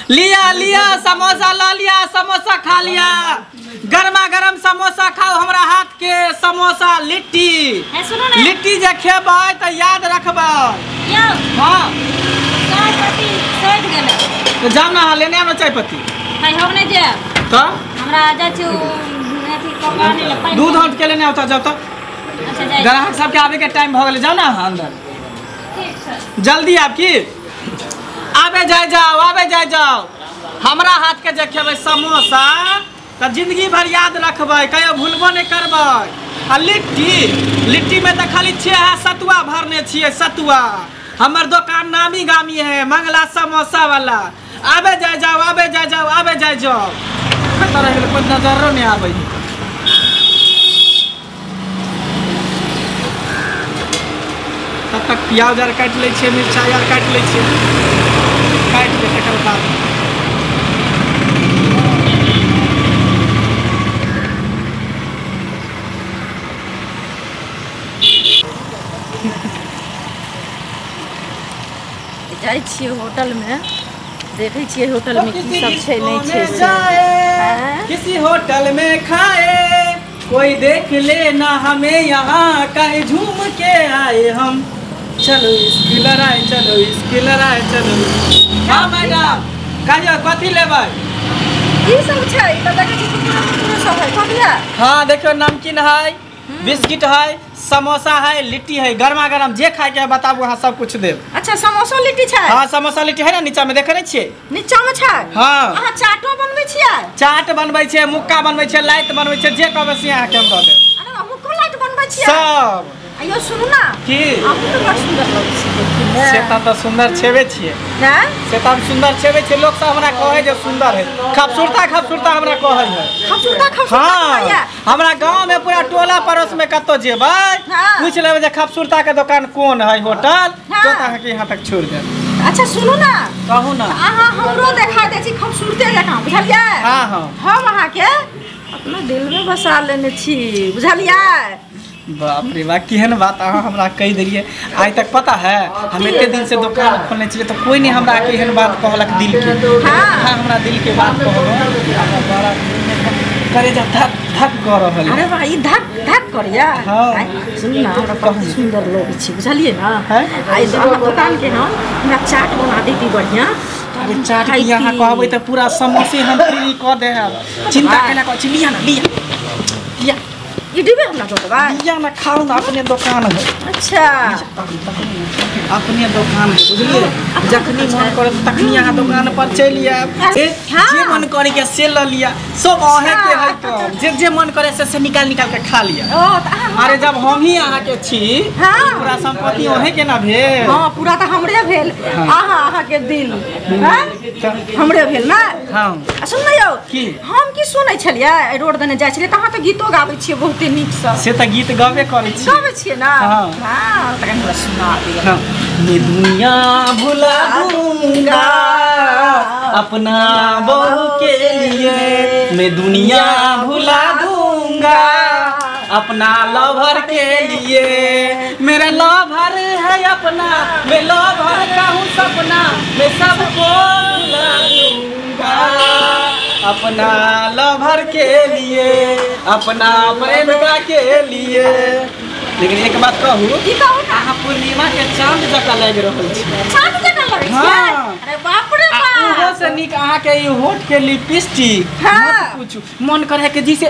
लिया लिया समोसा ला लिया, समोसा खा लिया। गर्मा गर्म समोसा खाओ, हमरा हाथ के समोसा लिट्टी। सुनो ना, लिट्टी जे खेबै तो याद रखबै। हाँ चाय पत्ती सैध गेलै तो जाओ ना लेने आना चाय पत्ती। है हम नहीं जे तो हमरा जा छु अथी करवाने ले पानी दूध हट के लेने आवता जाओ तो। अच्छा जाय ग्राहक सब के आवे के टाइम भ गेलै, जाओ ना अंदर ठीक छै। जल्दी आपकी आवे जाए जाओ, आवे जाए जाओ। हमरा हाथ के जे खेबै समोसा तो जिंदगी भर याद रखबै, कहियो भूलबो नहीं करबै। आ लिट्टी में तो खाली छे सतुआ भरने छिए, सतुआ। हमर दुकान नामी गामी है मंगला समोसा वाला। आवे जाए जाओ, आवे जाए जाओ, आवे जाए जाओ। कोई नजरो नहीं आवे। तब तक प्याज आर काट ले छे, मिर्चाई आर काट ले छे, काट के तकर बाद जाय छियै होटल में, देखै छियै होटल में की सब छै नहीं छै से। किसी होटल में खाए, कोई देख ले ना हमें यहाँ, कहीं झूम के आए हम। चलो इसकी लड़ाई, चलो इसकी लड़ाई, चलो। हाँ मैडम कहियो कथी लेबै? की सब छै त देखै छी पूरा सब है कहिया। हाँ देखियो नमकीन है, बिस्किट है, समोसा है, लिट्टी है, गर्मा गर्म जे खाए के बताबू अहाँ सब कुछ देब। अच्छा समोसा लिट्टी छै? हाँ समोसा लिट्टी है ना, नीचा में देखे नहीं छियै? नीचा में छै। हाँ अहाँ चाटो बनबै छियै? चाट बनबै छै, मुक्का बनबै छै, लाइट बनबै छै, जे कहबै से अहाँ के हम दऽ देब। अरे मुक्का लाइट बनबै छियै सब। आइयो सुनू ना की आप तो बड़ सुंदर लगै छी देखे में। सेता तो सुंदर छेबे छियै। हैं? सेता हम सुंदर छेबे छियै, लोग सब हमरा कहै जे सुंदर है। खूबसूरता खूबसूरता हमरा कहै है। खूबसूरता हाँ हमरा गांव में पूरा टोला पड़ोस में कतो जेबै हाँ। पूछ लेबै जे खूबसूरता के दुकान कोन है होटल, हाँ। तो अहाँ के यहाँ तक छोड़ देब। अच्छा सुनू ना, कहू ना। अहाँ हमरो देखा दै छी खूबसूरते जकां, बुझलियै? हाँ हाँ हम अहाँ के अपना दिल में बसा लेने छी, बुझलियै? बाप रे बाप केहन बात अहाँ हमरा कह देलिए। आज तक पता है हम एते दिन से दुकान खोलने छिए तो कोई नहीं हमरा केहन बात कहलक दिल के। हाँ हमरा दिल के बात कहलो, बड़ा करे जा धक धक कर रहल। अरे भाई धक धक करिया। हाँ। सुन ना हमरा बहुत सुंदर लगै छी, बुझलियै ना? आई अहाँ दुकान के हम हमरा चाट बना देती बढ़िया। अरे चाट की यहाँ कहबै तो पूरा समोसे हम फ्री कर दे। चिंता केना कर छी, लिया ना लिया लिया ये डिब्बे हमरा दो देबै? लिया ना, खाओ ना, अपने दुकान है। अच्छा अपने दुकान है बुझलिए, जखनी मन करे तखनी यहाँ दुकान पर चलि आयब। जे मन करे के से ल लिया, सब अहे के है काम। जे मन करे से निकाल निकाल के खा लिया। अरे जब हम ही अहाँ के छी पूरा संपत्ति अहे के ना भेल। हां पूरा तो हमरे भेल। अहाँ के दिल हमरे भेल ना। हां सुन ना यौ, की हम की सुनै छलियै रोड दने जाइ छलियै त अहाँ तो गीतो गाबै छियै बहुते नीक से तो गीत गाबे करै छी। गाबै छियै ना? हां त कनि हमरा सुना दिअ। मैं दुनिया भुला दूंगा अपना बहू के लिए, मैं दुनिया भुला दूंगा अपना लवर के लिए। मेरा लवर है अपना, मैं लवर का हूँ सपना, मैं सबको भुला दूंगा अपना लवर के लिए, अपना प्रेमिका के लिए। लेकिन एक बात कहूँ, अहाँ पूर्णिमा के चांद जकाँ लागि रहल छी। चांद जकाँ लगै छी? अरे बाप रे बाप, ओहो से नीक अहाँ के ई होठ के लिपस्टिक मत पूछू, मन करे के जी से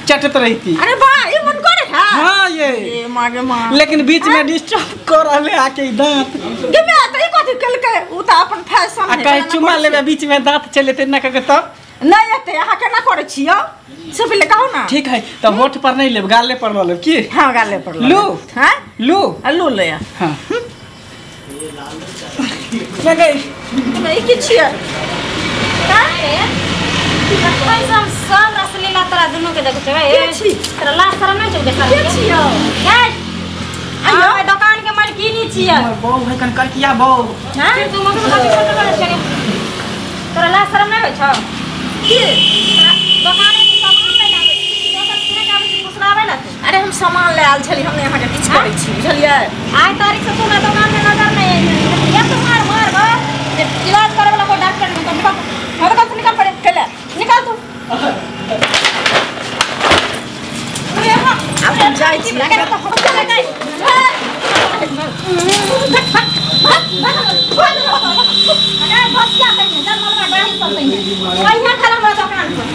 चटत रहती। अरे वाह ये मन करे है। हाँ ये मां गे मां, लेकिन बीच में डिस्टर्ब कर रहले आके दांत गे मैं त ई कथि कलके उ त अपन फैशन है। कहीं चुमा लेबे बीच में दांत चले ते ना के तब नहीं आते अहाँ केना करे छियो से पहले कहू ना। ठीक है तो होठ पर नहीं लेब, गाले पर ल लेब की? हां गाले पर लू। हां लू लू ले। हां ले गई नहीं की छियै का है पैसा सब असली ला तोरा दुनु के देखै छै ए तोरा लाज शरम नै छौ देखा के छियो? आयो दुकान के मालकिनी छियै। हमर बहू है कन करकिया बहू। हां तू मगर कथि फोटो करे छै? तोरा लाज शरम नै होइ छौ? की दुकान के सामान ले आबै छी, दोसर किने के आबै छी मुसराबै ला। अरे हम सामान ले आल छली, हम यहाँ के किछ करै छी बुझलियै? आज तारीख से तू ना दुकान में नजर नहीं आई। ये तो मार मार इलाज करे वाला को डॉक्टर ने तो सकते हैं वही खड़ा हमारा दुकान पर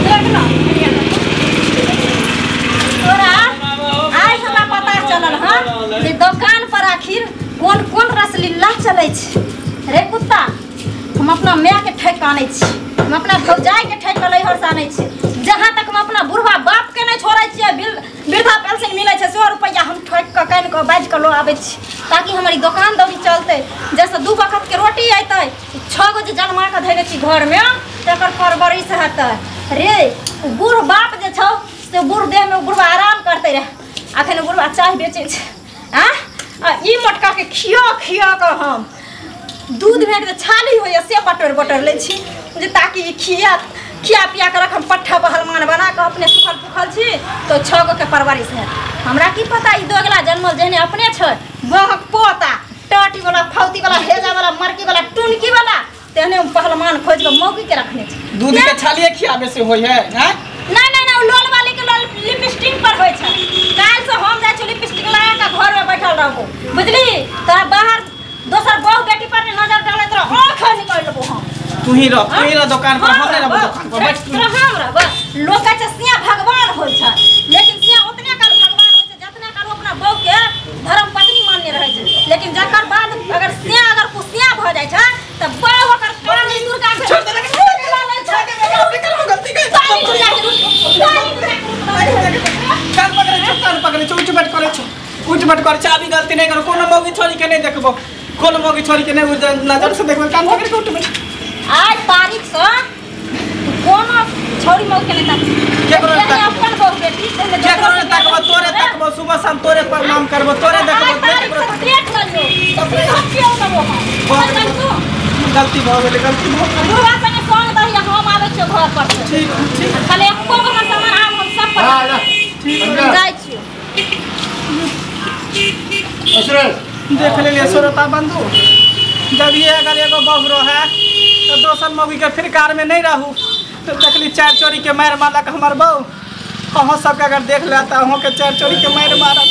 देख लो तोरा आज हमरा पता चलल हां जे दुकान पर आखिर कौन कौन रसलीला चलै छै रे कुत्ता हम अपना माय के ठेक आनै छी हम अपना भौजाई के ठेक लैहर से आनै छी जहाँ तक हम अपना बुढ़वा बाप के नहीं छोड़े छिए वृद्धा पेंशन मिले 100 रुपया हम ठोक के कान के बाज के लो आबै छी ताकि हमारी दुकान दौड़ी चलते जैसे 2 वक्त के रोटी आते 6 गो जे जन्मा के धैले छी घर में तकर परवरिश हेतै रे बूढ़ बाप जे छौ से बूढ़ देह में बुढ़वा आराम करते रहे अखन बुढ़वा चाय बेचे छै आ ई मोटका के खिया खिया के हम दूध में के छाली होय से बटर ले छी जे ताकि खिया पिया के रख हम पट्ठा पहलवान बना के अपने सुखल पुखल छी तो 6 गो के परवरिश है हमरा की पता ई दोगला जन्मल जेहने अपने छ बहक पोता टाटी वाला फौती वाला हेजा वाला मरकी वाला टुनकी वाला तेहने हम पहलवान खोज के मौकी के रखने छी दूध के छालिए खियाबे से होय है हैं नहीं लोल वाली के लोल लिपस्टिक पर होय छ काल से हम जाय छी लिपस्टिक लगा के घर में बैठल रहबो बुझली तोरा बाहर दोसर बहू बेटी पर नजर डाले तोरा आंख निकाल लेबो हम तू ही रह दुकान पर हमरे रह दुकान पर बैठ तोरा हम रह बस लोग कहे सिया भगवान होय छ लेकिन सिया उतने काल भगवान होय छ जतने काल अपना बहू के धर्म पत्नी मानने रहे छ लेकिन जकर बाद अगर सिया अगर कुसिया भ जाय छ त बहू ओकर काली दुर्गा के छोड़ दे कान पकड़े छ उठ बैठ कर चाबी गलती नहीं करो कोनो मौगी छोरी के नहीं देखबो कोनो मौगी छोरी के नहीं नजर से देखबो कान पकड़ के उठ बैठ आज तारीख से कोनो छोरी मौगी के नहीं केकरो अपन बहू बेटी केकरो तकबो तोरे तकबो सुबह शाम तोरे प्रणाम करबो तोरे देखबो देख लियो तो हम क्यों न वो गलती भ गेलै बुढ़वा संगे संग दही हम आबै छ घर पर ठीक खाली हमको हमर सामान आम हम सब पर ठीक जाय छी देख ले सोरता बंधु जब ये अगर एगो बहरो है तो दोसर मौगी के फिरकार में नहीं रहू तो देखली 4 चोरी के मार मारक हमर बहू अहों सबके अगर देख ले तो अहों के 4 चोरी के मार मारत।